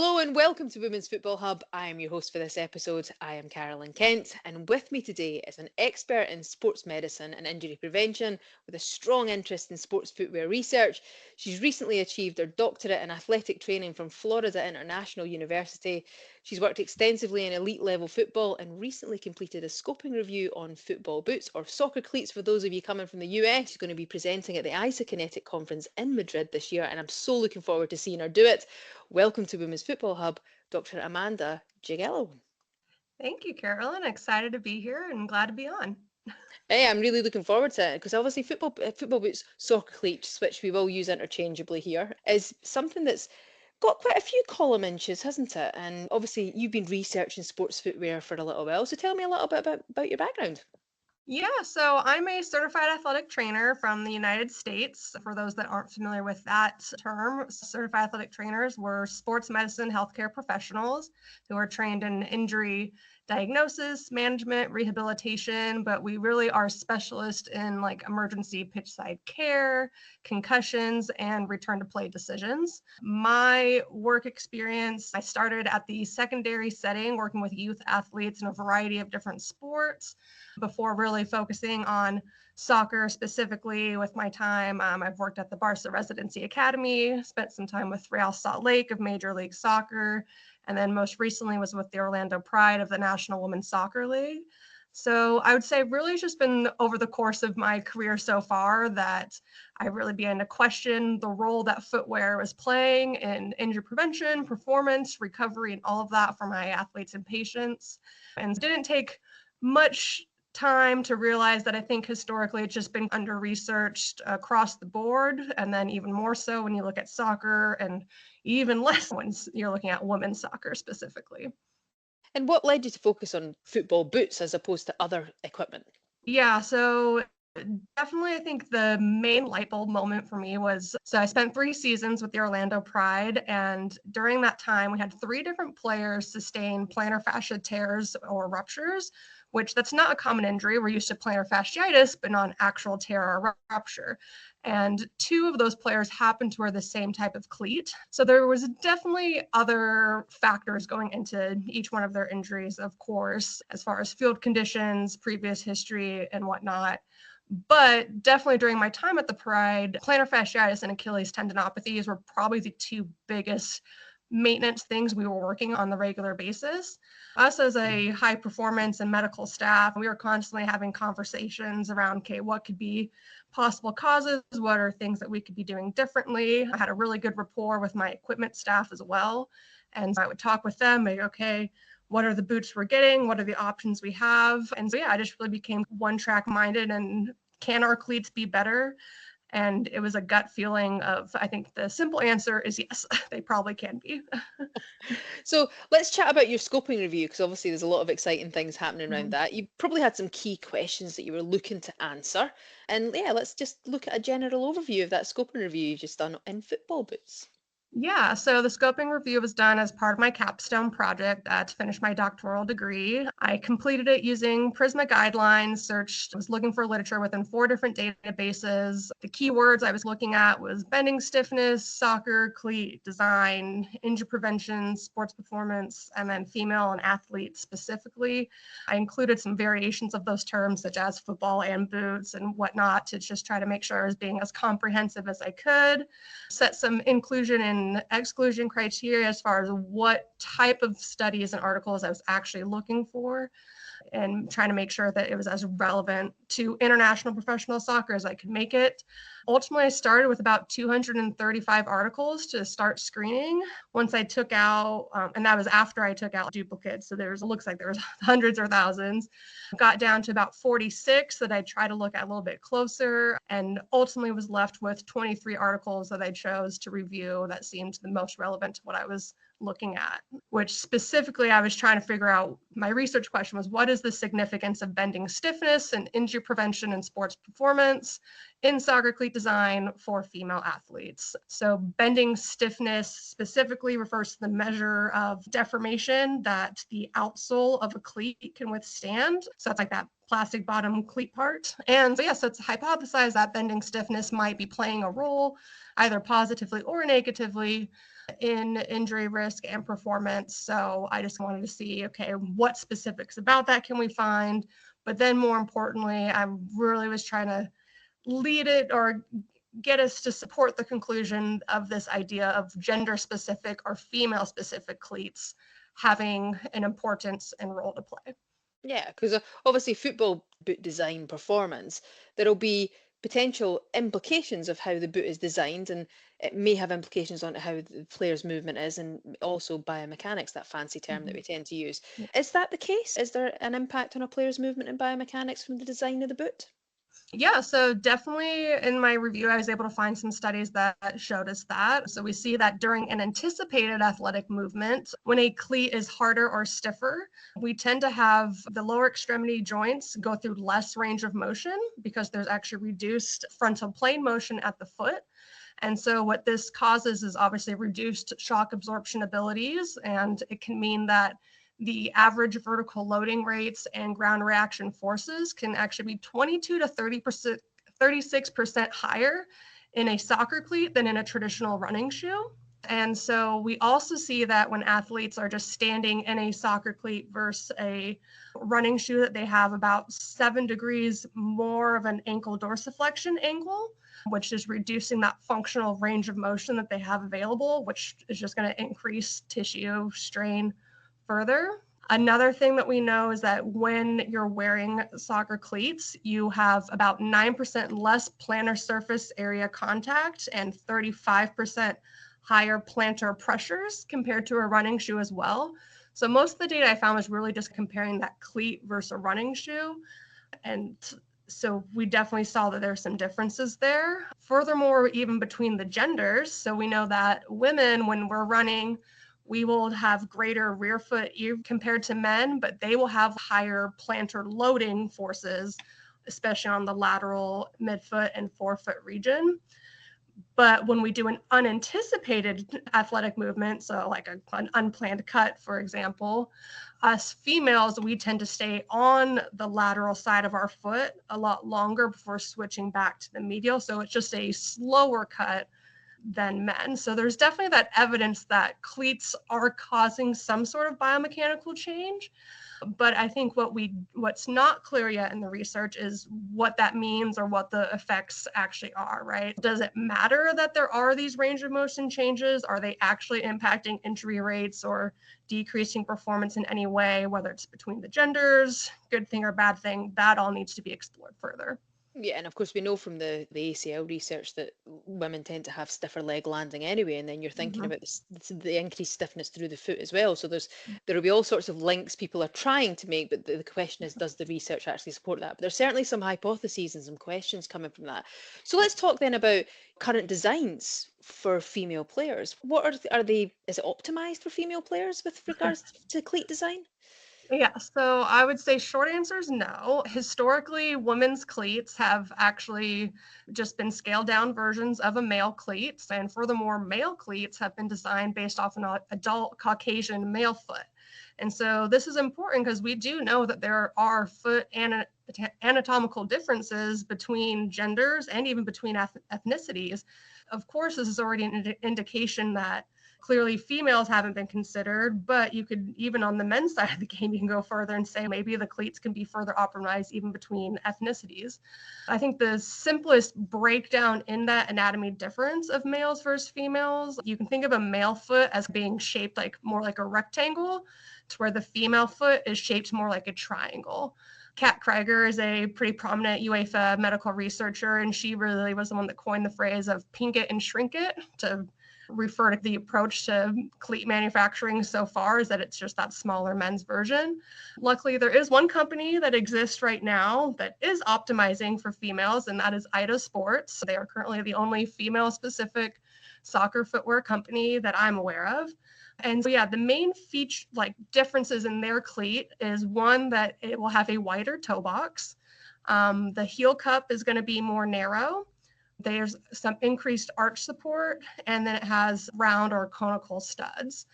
Hello and welcome to Women's Football Hub. I am your host for this episode. I am Carolyn Kent, and with me today is an expert in sports medicine and injury prevention with a strong interest in sports footwear research. She's recently achieved her doctorate in athletic training from Florida International University. She's worked extensively in elite level football and recently completed a scoping review on football boots, or soccer cleats for those of you coming from the US. She's going to be presenting at the Isokinetic conference in Madrid this year, and I'm so looking forward to seeing her do it. Welcome to Women's Football Hub, Dr Amanda Jagielo. Thank you, Carolyn. Excited to be here and glad to be on. Hey, I'm really looking forward to it because obviously football boots, soccer cleats, which we will use interchangeably here, is something that's got quite a few column inches, hasn't it? And obviously you've been researching sports footwear for a little while, so tell me a little bit about your background. Yeah, so I'm a certified athletic trainer from the United States. For those that aren't familiar with that term, certified athletic trainers were sports medicine healthcare professionals who are trained in injury diagnosis, management, rehabilitation, but we really are specialists in like emergency pitch side care, concussions, and return to play decisions. My work experience, I started at the secondary setting working with youth athletes in a variety of different sports before really focusing on soccer specifically with my time. I've worked at the Barca Residency Academy, spent some time with Real Salt Lake of Major League Soccer, and then most recently was with the Orlando Pride of the National Women's Soccer League. So I would say really it's just been over the course of my career so far that I really began to question the role that footwear was playing in injury prevention, performance, recovery, and all of that for my athletes and patients. And it didn't take much time to realize that I think historically it's just been under researched across the board, and then even more so when you look at soccer, and even less when you're looking at women's soccer specifically. And what led you to focus on football boots as opposed to other equipment? Yeah, so definitely, I think the main light bulb moment for me was so I spent 3 seasons with the Orlando Pride. And during that time, we had 3 different players sustain plantar fascia tears or ruptures, which that's not a common injury. We're used to plantar fasciitis, but not an actual tear or rupture. And 2 of those players happened to wear the same type of cleat. So there was definitely other factors going into each one of their injuries, of course, as far as field conditions, previous history, and whatnot. But definitely during my time at the Pride, plantar fasciitis and Achilles tendinopathies were probably the 2 biggest maintenance things we were working on the regular basis. Us as a high performance and medical staff, we were constantly having conversations around, okay, what could be possible causes? What are things that we could be doing differently? I had a really good rapport with my equipment staff as well. And so I would talk with them, like, okay, what are the boots we're getting? What are the options we have? And so, yeah, I just really became one track minded and can our cleats be better? And it was a gut feeling of, I think the simple answer is yes, they probably can be. So let's chat about your scoping review because obviously there's a lot of exciting things happening around that. You probably had some key questions that you were looking to answer. And yeah, let's just look at a general overview of that scoping review you've just done in football boots. Yeah, so the scoping review was done as part of my capstone project to finish my doctoral degree. I completed it using Prisma guidelines, searched, was looking for literature within 4 different databases. The keywords I was looking at was bending stiffness, soccer, cleat, design, injury prevention, sports performance, and then female and athlete specifically. I included some variations of those terms such as football and boots and whatnot to just try to make sure I was being as comprehensive as I could. Set some inclusion and exclusion criteria as far as what type of studies and articles I was actually looking for, and trying to make sure that it was as relevant to international professional soccer as I could make it. Ultimately, I started with about 235 articles to start screening. Once I took out, and that was after I took out duplicates, so it looks like there was hundreds or thousands, got down to about 46 that I tried to look at a little bit closer, and ultimately was left with 23 articles that I chose to review that seemed the most relevant to what I was looking at, which specifically I was trying to figure out. My research question was, what is the significance of bending stiffness and injury prevention and sports performance in soccer cleat design for female athletes? So bending stiffness specifically refers to the measure of deformation that the outsole of a cleat can withstand. So that's like that plastic bottom cleat part. And so, yes, it's hypothesized that bending stiffness might be playing a role, either positively or negatively, in injury risk and performance. So I just wanted to see, okay, what specifics about that can we find? But then more importantly, I really was trying to lead it or get us to support the conclusion of this idea of gender specific or female specific cleats having an importance and role to play. Yeah, because obviously football boot design performance, there'll be potential implications of how the boot is designed, and it may have implications on how the player's movement is, and also biomechanics, that fancy term that Mhm. we tend to use. Yeah. Is that the case? Is there an impact on a player's movement and biomechanics from the design of the boot? Yeah, so definitely in my review, I was able to find some studies that showed us that. So we see that during an anticipated athletic movement, when a cleat is harder or stiffer, we tend to have the lower extremity joints go through less range of motion because there's actually reduced frontal plane motion at the foot. And so what this causes is obviously reduced shock absorption abilities, and it can mean that the average vertical loading rates and ground reaction forces can actually be 22 to 30%, 36% higher in a soccer cleat than in a traditional running shoe. And so we also see that when athletes are just standing in a soccer cleat versus a running shoe, that they have about 7 degrees more of an ankle dorsiflexion angle, which is reducing that functional range of motion that they have available, which is just going to increase tissue strain further. Another thing that we know is that when you're wearing soccer cleats, you have about 9% less plantar surface area contact and 35% higher plantar pressures compared to a running shoe as well. So most of the data I found was really just comparing that cleat versus a running shoe. And so we definitely saw that there's some differences there. Furthermore, even between the genders, so we know that women, when we're running, we will have greater rear foot compared to men, but they will have higher plantar loading forces, especially on the lateral midfoot and forefoot region. But when we do an unanticipated athletic movement, so like an unplanned cut, for example, us females, we tend to stay on the lateral side of our foot a lot longer before switching back to the medial. So it's just a slower cut than men. So there's definitely that evidence that cleats are causing some sort of biomechanical change. But I think what's not clear yet in the research is what that means or what the effects actually are, right? Does it matter that there are these range of motion changes? Are they actually impacting injury rates or decreasing performance in any way, whether it's between the genders, good thing or bad thing? That all needs to be explored further. Yeah, and of course we know from the ACL research that women tend to have stiffer leg landing anyway, and then you're thinking Mhm. about the increased stiffness through the foot as well. So there will be all sorts of links people are trying to make, but the question is, does the research actually support that? But there's certainly some hypotheses and some questions coming from that. So let's talk then about current designs for female players. What are they? Is it optimized for female players with regards to cleat design? Yeah, so I would say short answer is no. Historically, women's cleats have actually just been scaled down versions of a male cleat. And furthermore, male cleats have been designed based off an adult Caucasian male foot. And so this is important because we do know that there are foot anatomical differences between genders and even between ethnicities. Of course, this is already an indication that clearly females haven't been considered, but you could, even on the men's side of the game, you can go further and say maybe the cleats can be further optimized even between ethnicities. I think the simplest breakdown in that anatomy difference of males versus females, you can think of a male foot as being shaped like more like a rectangle, to where the female foot is shaped more like a triangle. Kat Krieger is a pretty prominent UEFA medical researcher, and she really was the one that coined the phrase of pink it and shrink it to refer to the approach to cleat manufacturing so far, is that it's just that smaller men's version. Luckily, there is one company that exists right now that is optimizing for females, and that is Ida Sports. They are currently the only female-specific soccer footwear company that I'm aware of. And so, yeah, the main feature, like differences in their cleat, is one that it will have a wider toe box. The heel cup is going to be more narrow. There's some increased arch support, and then it has round or conical studs.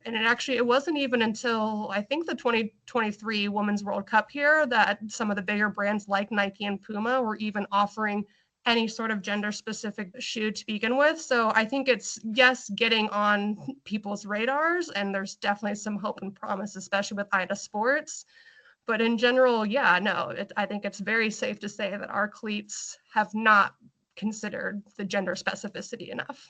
And it wasn't even until I think the 2023 Women's World Cup here that some of the bigger brands like Nike and Puma were even offering any sort of gender specific shoe to begin with. So I think it's, yes, getting on people's radars, and there's definitely some hope and promise, especially with IDA Sports. But in general, yeah, no, I think it's very safe to say that our cleats have not considered the gender specificity enough.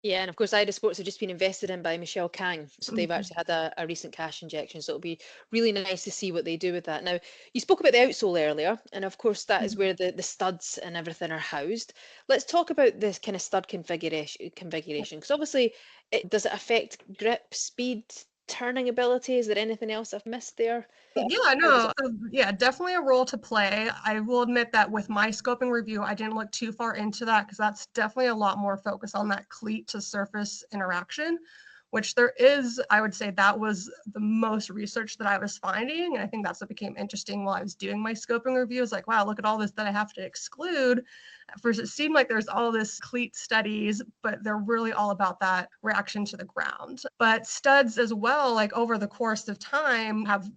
Yeah, and of course, IDA Sports have just been invested in by Michelle Kang. So they've Mhm. actually had a recent cash injection. So it'll be really nice to see what they do with that. Now, you spoke about the outsole earlier, and of course, that is where the studs and everything are housed. Let's talk about this kind of stud configuration, because obviously, does it affect grip, speed, turning ability? Is there anything else I've missed there? Yeah, How does no, yeah, definitely a role to play. I will admit that with my scoping review, I didn't look too far into that because that's definitely a lot more focus on that cleat to surface interaction, which there is, I would say that was the most research that I was finding. And I think that's what became interesting while I was doing my scoping review. It's like, wow, look at all this that I have to exclude. At first, it seemed like there's all this cleat studies, but they're really all about that reaction to the ground. But studs as well, like over the course of time, have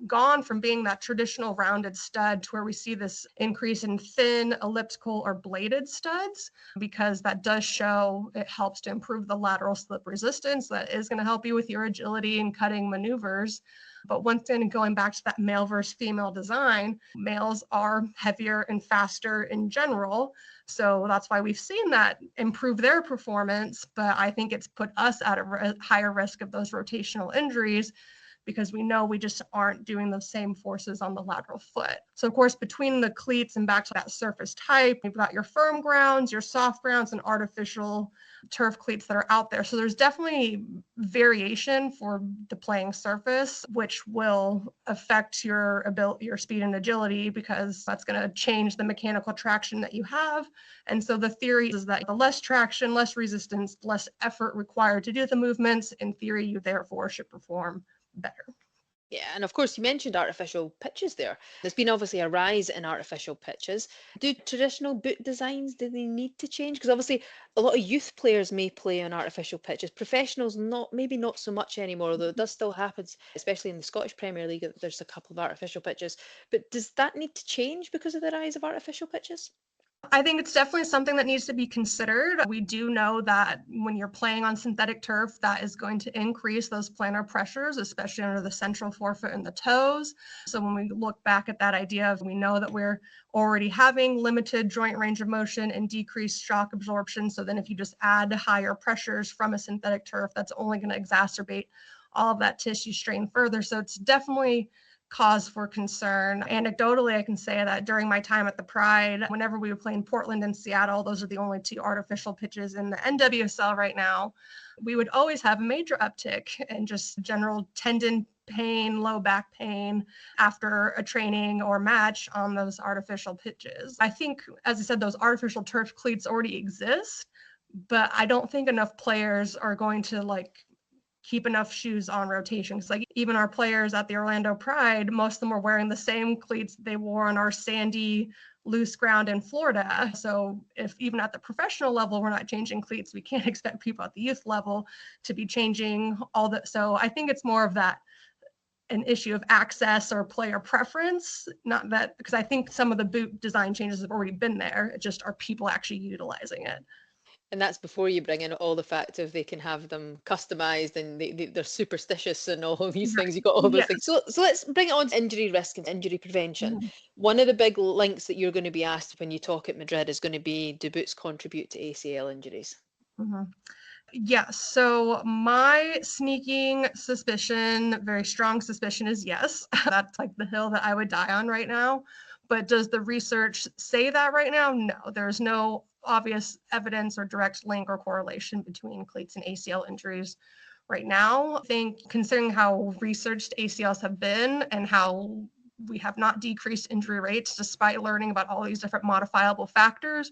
gone from being that traditional rounded stud to where we see this increase in thin, elliptical, or bladed studs, because that does show it helps to improve the lateral slip resistance. That is going to help you with your agility and cutting maneuvers. But once again, going back to that male versus female design, males are heavier and faster in general. So that's why we've seen that improve their performance. But I think it's put us at a higher risk of those rotational injuries because we know we just aren't doing those same forces on the lateral foot. So of course, between the cleats and back to that surface type, you've got your firm grounds, your soft grounds, and artificial turf cleats that are out there. So there's definitely variation for the playing surface, which will affect your ability, your speed and agility, because that's going to change the mechanical traction that you have. And so the theory is that the less traction, less resistance, less effort required to do the movements, in theory, you therefore should perform better. Yeah, and of course, you mentioned artificial pitches there. There's been obviously a rise in artificial pitches. Do traditional boot designs, do they need to change? Because obviously, a lot of youth players may play on artificial pitches. Professionals, not maybe not so much anymore, although it does still happen, especially in the Scottish Premier League. There's a couple of artificial pitches. But does that need to change because of the rise of artificial pitches? I think it's definitely something that needs to be considered. We do know that when you're playing on synthetic turf, that is going to increase those plantar pressures, especially under the central forefoot and the toes. So when we look back at that idea of, we know that we're already having limited joint range of motion and decreased shock absorption. So then if you just add higher pressures from a synthetic turf, that's only going to exacerbate all of that tissue strain further. So it's definitely cause for concern. Anecdotally, I can say that during my time at the Pride, whenever we would play in Portland and Seattle, those are the only two artificial pitches in the NWSL right now, we would always have a major uptick in just general tendon pain, low back pain after a training or match on those artificial pitches. I think, as I said, those artificial turf cleats already exist, but I don't think enough players are going to keep enough shoes on rotation. Because even our players at the Orlando Pride, most of them were wearing the same cleats they wore on our sandy, loose ground in Florida. So if even at the professional level, we're not changing cleats, we can't expect people at the youth level to be changing all that. So I think it's more of that, an issue of access or player preference, not that, because I think some of the boot design changes have already been there. It just, are people actually utilizing it? And that's before you bring in all the fact of they can have them customized and they're superstitious and all of these things. Right. You've got all those Yeah. things. So let's bring it on to injury risk and injury prevention. Mhm. One of the big links that you're going to be asked when you talk at Madrid is going to be, do boots contribute to ACL injuries? Mhm. Yes. So my sneaking suspicion, very strong suspicion, is yes. That's like the hill that I would die on right now. But does the research say that right now? No, there's no obvious evidence or direct link or correlation between cleats and ACL injuries right now. I think considering how researched ACLs have been and how we have not decreased injury rates despite learning about all these different modifiable factors,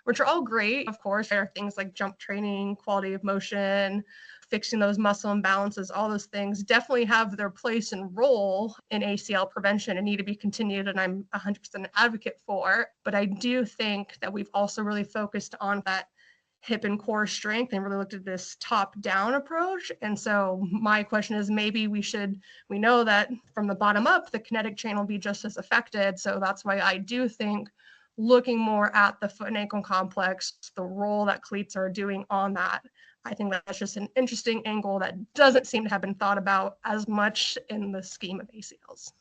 which are all great. Of course, there are things like jump training, quality of motion, fixing those muscle imbalances, all those things definitely have their place and role in ACL prevention and need to be continued. And I'm 100% an advocate for. But I do think that we've also really focused on that hip and core strength and really looked at this top-down approach. And so my question is, maybe we know that from the bottom up, the kinetic chain will be just as affected. So that's why I do think looking more at the foot and ankle complex, the role that cleats are doing on that, I think that's just an interesting angle that doesn't seem to have been thought about as much in the scheme of ACLs.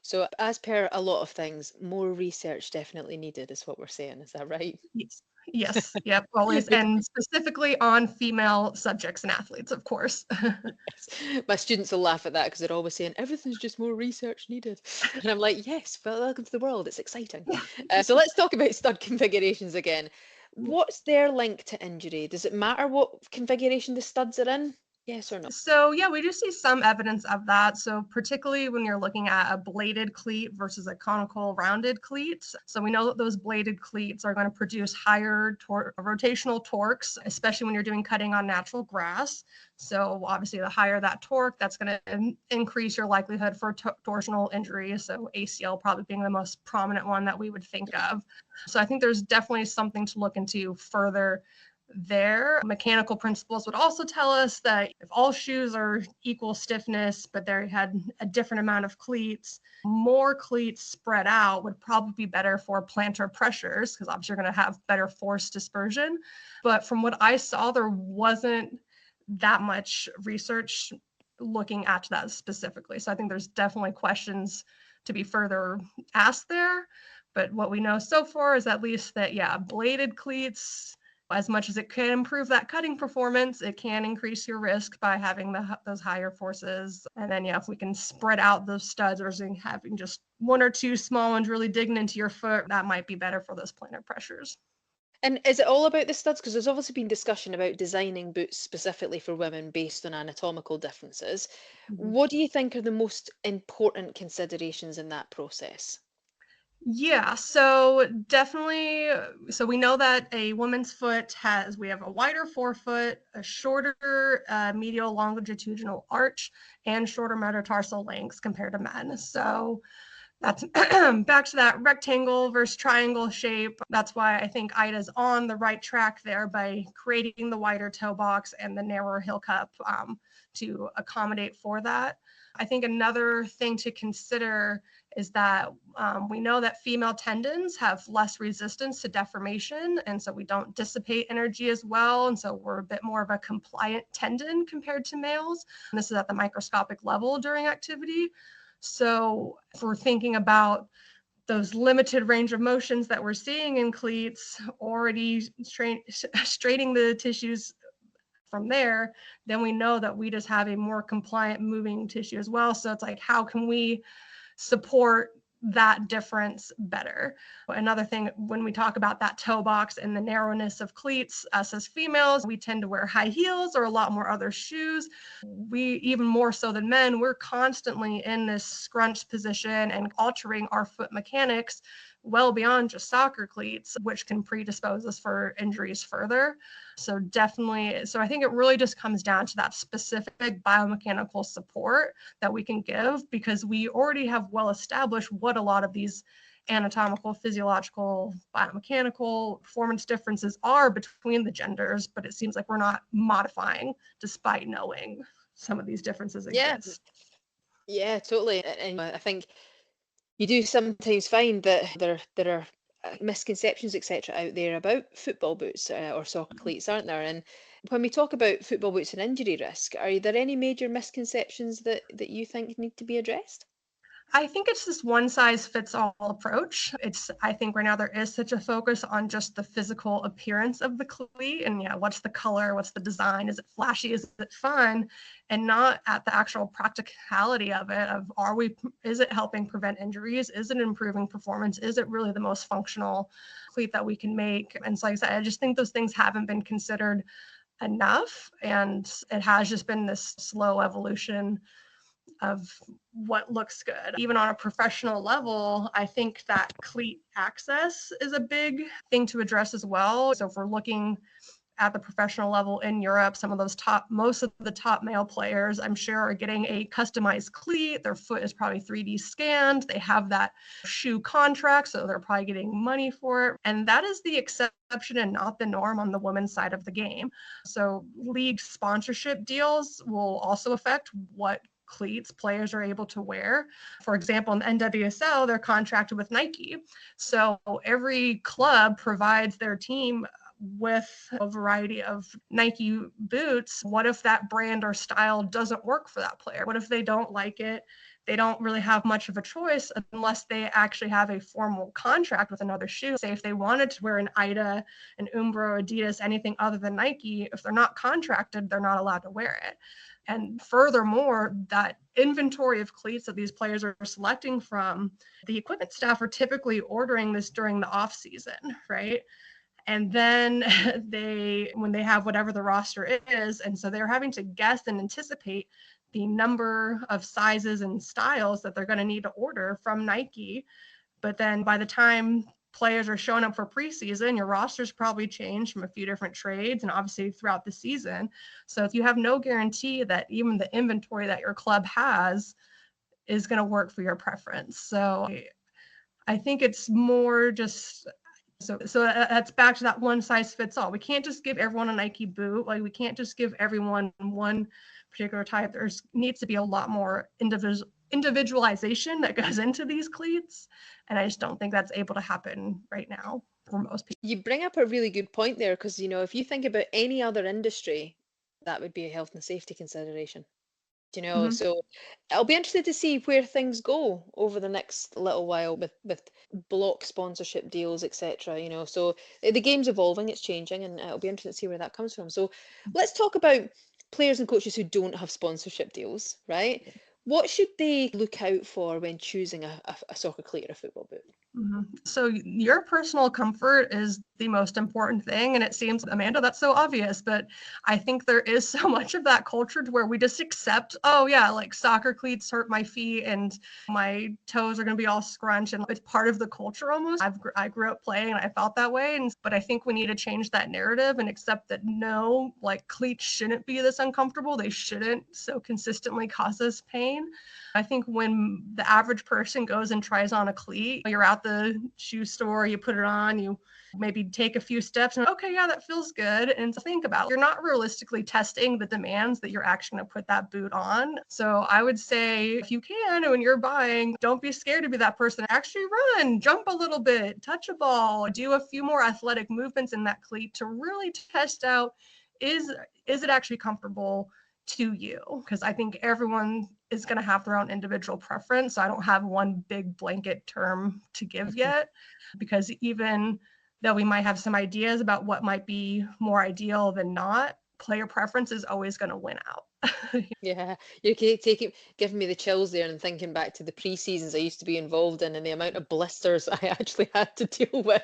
So, as per a lot of things, more research definitely needed, is what we're saying. Is that right? Yes. Yes. Yep. Always. And specifically on female subjects and athletes, of course. Yes. My students will laugh at that because they're always saying everything's just more research needed. And I'm like, yes, well, welcome to the world. It's exciting. So let's talk about stud configurations again. What's their link to injury? Does it matter what configuration the studs are in? Yes or no? So yeah, we do see some evidence of that. So particularly when you're looking at a bladed cleat versus a conical rounded cleat. So we know that those bladed cleats are going to produce higher rotational torques, especially when you're doing cutting on natural grass. So obviously the higher that torque, that's going to increase your likelihood for torsional injury. So ACL probably being the most prominent one that we would think of. So I think there's definitely something to look into further there. Mechanical principles would also tell us that if all shoes are equal stiffness, but they had a different amount of cleats, more cleats spread out would probably be better for plantar pressures, because obviously you're going to have better force dispersion. But from what I saw, there wasn't that much research looking at that specifically. So I think there's definitely questions to be further asked there. But what we know so far is at least that, yeah, bladed cleats, as much as it can improve that cutting performance, it can increase your risk by having those higher forces. And then, yeah, if we can spread out those studs versus having just one or two small ones really digging into your foot, that might be better for those plantar pressures. And is it all about the studs? Because there's obviously been discussion about designing boots specifically for women based on anatomical differences. Mm-hmm. What do you think are the most important considerations in that process? Yeah, so definitely. So we know that a woman's foot we have a wider forefoot, a shorter medial longitudinal arch, and shorter metatarsal lengths compared to men. So that's back to that rectangle versus triangle shape. That's why I think Ida's on the right track there by creating the wider toe box and the narrower heel cup to accommodate for that. I think another thing to consider is that we know that female tendons have less resistance to deformation, and so we don't dissipate energy as well, and so we're a bit more of a compliant tendon compared to males. And this is at the microscopic level during activity. So if we're thinking about those limited range of motions that we're seeing in cleats, already straining the tissues from there, then we know that we just have a more compliant moving tissue as well. So it's like, how can we support that difference better? Another thing, when we talk about that toe box and the narrowness of cleats, us as females, we tend to wear high heels or a lot more other shoes. We, even more so than men, we're constantly in this scrunched position and altering our foot mechanics well beyond just soccer cleats, which can predispose us for injuries further. So definitely, so I think it really just comes down to that specific biomechanical support that we can give, because we already have well established what a lot of these anatomical, physiological, biomechanical performance differences are between the genders, but it seems like we're not modifying despite knowing some of these differences exist. Yeah, totally. And I think you do sometimes find that there are misconceptions, etc., out there about football boots or soccer cleats, aren't there? And when we talk about football boots and injury risk, are there any major misconceptions that you think need to be addressed? I think it's this one size fits all approach. I think right now there is such a focus on just the physical appearance of the cleat and, yeah, what's the color, what's the design, is it flashy, is it fun, and not at the actual practicality of it, is it helping prevent injuries? Is it improving performance? Is it really the most functional cleat that we can make? And so like I said, I just think those things haven't been considered enough. And it has just been this slow evolution of what looks good. Even on a professional level, I think that cleat access is a big thing to address as well. So if we're looking at the professional level in Europe, most of the top male players, I'm sure, are getting a customized cleat. Their foot is probably 3D scanned. They have that shoe contract, so they're probably getting money for it. And that is the exception and not the norm on the women's side of the game. So league sponsorship deals will also affect what cleats players are able to wear. For example, in the NWSL, they're contracted with Nike. So every club provides their team with a variety of Nike boots. What if that brand or style doesn't work for that player? What if they don't like it? They don't really have much of a choice unless they actually have a formal contract with another shoe. Say if they wanted to wear an Ida, an Umbro, Adidas, anything other than Nike, if they're not contracted, they're not allowed to wear it. And furthermore, that inventory of cleats that these players are selecting from, the equipment staff are typically ordering this during the off season, right? And then when they have whatever the roster is, and so they're having to guess and anticipate the number of sizes and styles that they're going to need to order from Nike. But then by the time players are showing up for preseason, your roster's probably changed from a few different trades and obviously throughout the season. So if you have no guarantee that even the inventory that your club has is going to work for your preference. So I think it's more just so that's back to that one size fits all. We can't just give everyone a Nike boot. Like we can't just give everyone one particular type. There needs to be a lot more individualization that goes into these cleats. And I just don't think that's able to happen right now for most people. You bring up a really good point there because, if you think about any other industry, that would be a health and safety consideration. Mm-hmm. So I'll be interested to see where things go over the next little while with block sponsorship deals, etc. So the game's evolving, it's changing, and it'll be interesting to see where that comes from. So let's talk about players and coaches who don't have sponsorship deals, right? What should they look out for when choosing a soccer cleat or a football boot? Mm-hmm. So your personal comfort is the most important thing. And it seems, Amanda, that's so obvious, but I think there is so much of that culture to where we just accept, oh yeah, like soccer cleats hurt my feet and my toes are going to be all scrunched. And it's part of the culture almost. I grew up playing and I felt that way. But I think we need to change that narrative and accept that no, like cleats shouldn't be this uncomfortable. They shouldn't so consistently cause us pain. I think when the average person goes and tries on a cleat, you're at the shoe store, you put it on, you maybe take a few steps and okay, yeah, that feels good. And to think about, you're not realistically testing the demands that you're actually going to put that boot on. So I would say if you can, when you're buying, don't be scared to be that person. Actually run, jump a little bit, touch a ball, do a few more athletic movements in that cleat to really test out, is it actually comfortable to you? Because I think everyone is going to have their own individual preference. So I don't have one big blanket term to give yet, because even though we might have some ideas about what might be more ideal than not, player preference is always going to win out. Yeah, you're giving me the chills there and thinking back to the pre-seasons I used to be involved in and the amount of blisters I actually had to deal with.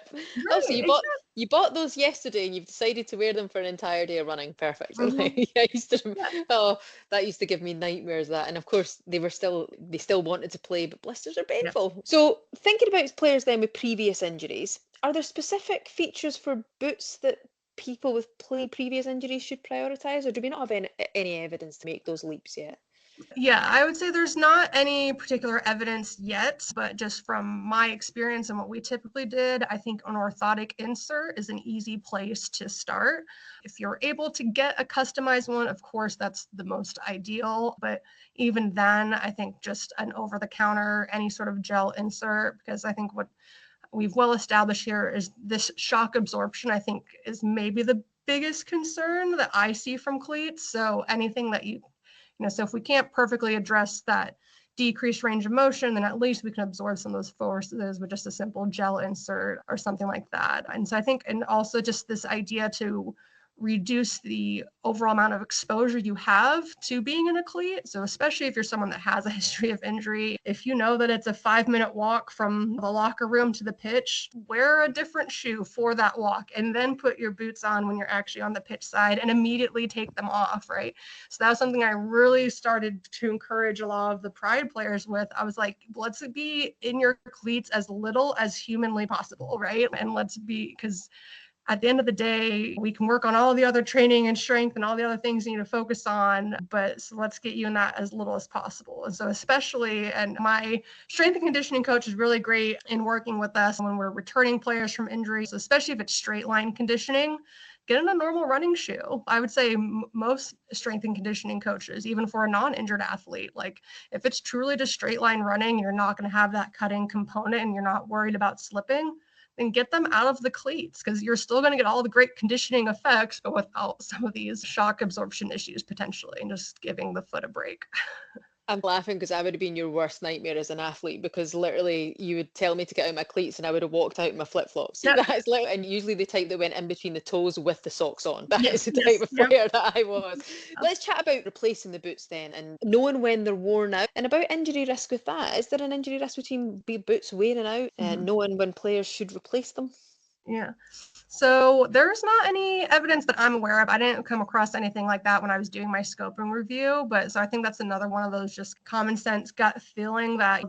Oh, so Right, you bought those yesterday and you've decided to wear them for an entire day of running. Perfect. mm-hmm. Yeah, I used to, Yeah. oh, that used to give me nightmares, that. And of course, they still wanted to play, but blisters are Yeah. painful. So thinking about players then with previous injuries, are there specific features for boots that people with previous injuries should prioritize, or do we not have any evidence to make those leaps yet? Yeah, I would say there's not any particular evidence yet, but just from my experience and what we typically did, I think an orthotic insert is an easy place to start. If you're able to get a customized one, of course, that's the most ideal. But even then, I think just an over-the-counter, any sort of gel insert, because I think what we've well established here is this shock absorption, I think, is maybe the biggest concern that I see from cleats. So anything that so if we can't perfectly address that decreased range of motion, then at least we can absorb some of those forces with just a simple gel insert or something like that. And so I think, and also just this idea to reduce the overall amount of exposure you have to being in a cleat. So especially if you're someone that has a history of injury, if you know that it's a 5-minute walk from the locker room to the pitch, wear a different shoe for that walk and then put your boots on when you're actually on the pitch side and immediately take them off, right? So that was something I really started to encourage a lot of the Pride players with. I was like, let's be in your cleats as little as humanly possible, right? And let's be, because at the end of the day, we can work on all the other training and strength and all the other things you need to focus on, but so let's get you in that as little as possible. And so especially, and my strength and conditioning coach is really great in working with us when we're returning players from injuries, so especially if it's straight line conditioning. Get in a normal running shoe. I would say most strength and conditioning coaches, even for a non-injured athlete, like if it's truly just straight line running, you're not going to have that cutting component and you're not worried about slipping, then get them out of the cleats, because you're still going to get all the great conditioning effects, but without some of these shock absorption issues potentially, and just giving the foot a break. I'm laughing because I would have been your worst nightmare as an athlete, because literally you would tell me to get out my cleats and I would have walked out in my flip-flops. Yep. That is literally, and usually the type that went in between the toes with the socks on. That Yes, is the yes, type of yep. player that I was. Let's chat about replacing the boots then, and knowing when they're worn out, and about injury risk with that. Is there an injury risk between boots wearing out and knowing when players should replace them? Yeah. So there's not any evidence that I'm aware of. I didn't come across anything like that when I was doing my scoping review, but so I think that's another one of those just common sense gut feeling that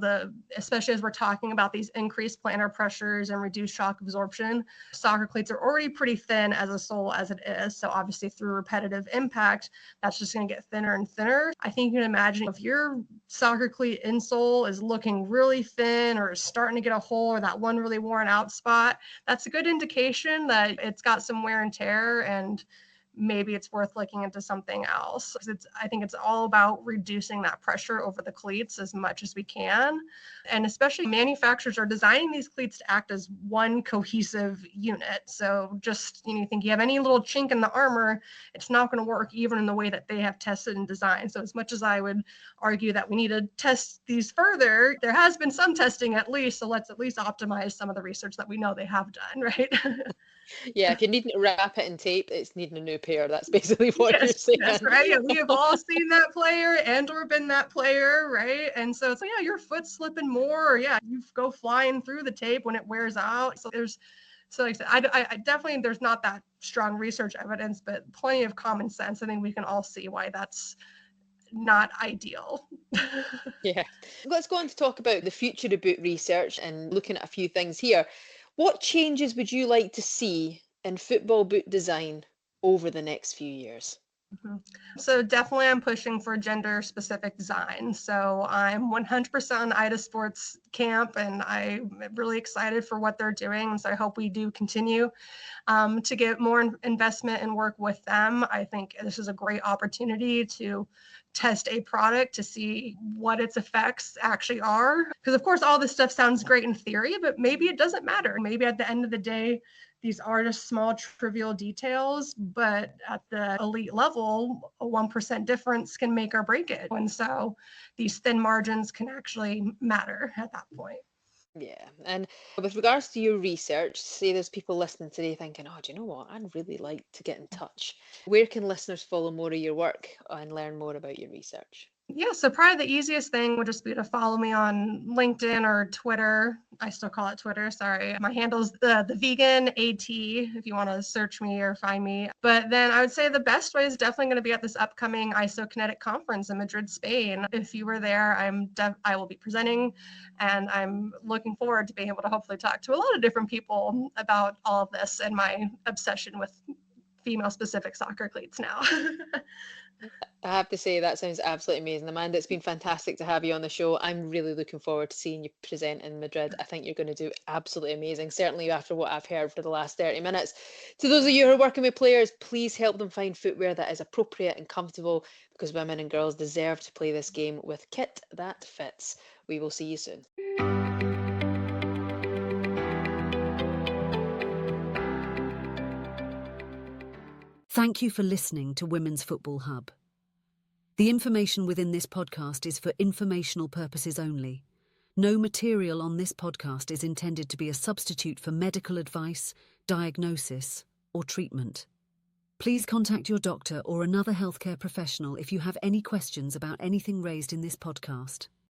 especially as we're talking about these increased plantar pressures and reduced shock absorption, soccer cleats are already pretty thin as a sole as it is. So obviously through repetitive impact, that's just going to get thinner and thinner. I think you can imagine if your soccer cleat insole is looking really thin or is starting to get a hole or that one really worn out spot, that's a good indication that it's got some wear and tear, and maybe it's worth looking into something else. I think it's all about reducing that pressure over the cleats as much as we can. And especially manufacturers are designing these cleats to act as one cohesive unit. So just, you think you have any little chink in the armor, it's not going to work even in the way that they have tested and designed. So as much as I would argue that we need to test these further, there has been some testing at least. So let's at least optimize some of the research that we know they have done, right? Yeah, if you're needing to wrap it in tape, it's needing a new pair. That's basically what you're saying. That's right. Yeah, we have all seen that player and or been that player, right? And so it's like, yeah, your foot's slipping more, or yeah, you go flying through the tape when it wears out. So like I said, I definitely, there's not that strong research evidence, but plenty of common sense. I think we can all see why that's not ideal. Yeah. Let's go on to talk about the future of boot research and looking at a few things here. What changes would you like to see in football boot design over the next few years? So definitely I'm pushing for gender specific design. So I'm 100% on IDA Sports camp, and I'm really excited for what they're doing. And so I hope we do continue to get more investment and work with them. I think this is a great opportunity to test a product to see what its effects actually are. Because of course, all this stuff sounds great in theory, but maybe it doesn't matter. Maybe at the end of the day, these are just small trivial details, but at the elite level, a 1% difference can make or break it. And so these thin margins can actually matter at that point. Yeah. And with regards to your research, say there's people listening today thinking, oh, do you know what? I'd really like to get in touch. Where can listeners follow more of your work and learn more about your research? Yeah, so probably the easiest thing would just be to follow me on LinkedIn or Twitter. I still call it Twitter, sorry. My handle's the vegan AT if you want to search me or find me. But then I would say the best way is definitely going to be at this upcoming Isokinetic conference in Madrid, Spain. If you were there, I will be presenting, and I'm looking forward to being able to hopefully talk to a lot of different people about all of this and my obsession with female specific soccer cleats now. I have to say that sounds absolutely amazing. Amanda, it's been fantastic to have you on the show. I'm really looking forward to seeing you present in Madrid. I think you're going to do absolutely amazing, certainly after what I've heard for the last 30 minutes. To those of you who are working with players, please help them find footwear that is appropriate and comfortable, because women and girls deserve to play this game with kit that fits. We will see you soon. Thank you for listening to Women's Football Hub. The information within this podcast is for informational purposes only. No material on this podcast is intended to be a substitute for medical advice, diagnosis, or treatment. Please contact your doctor or another healthcare professional if you have any questions about anything raised in this podcast.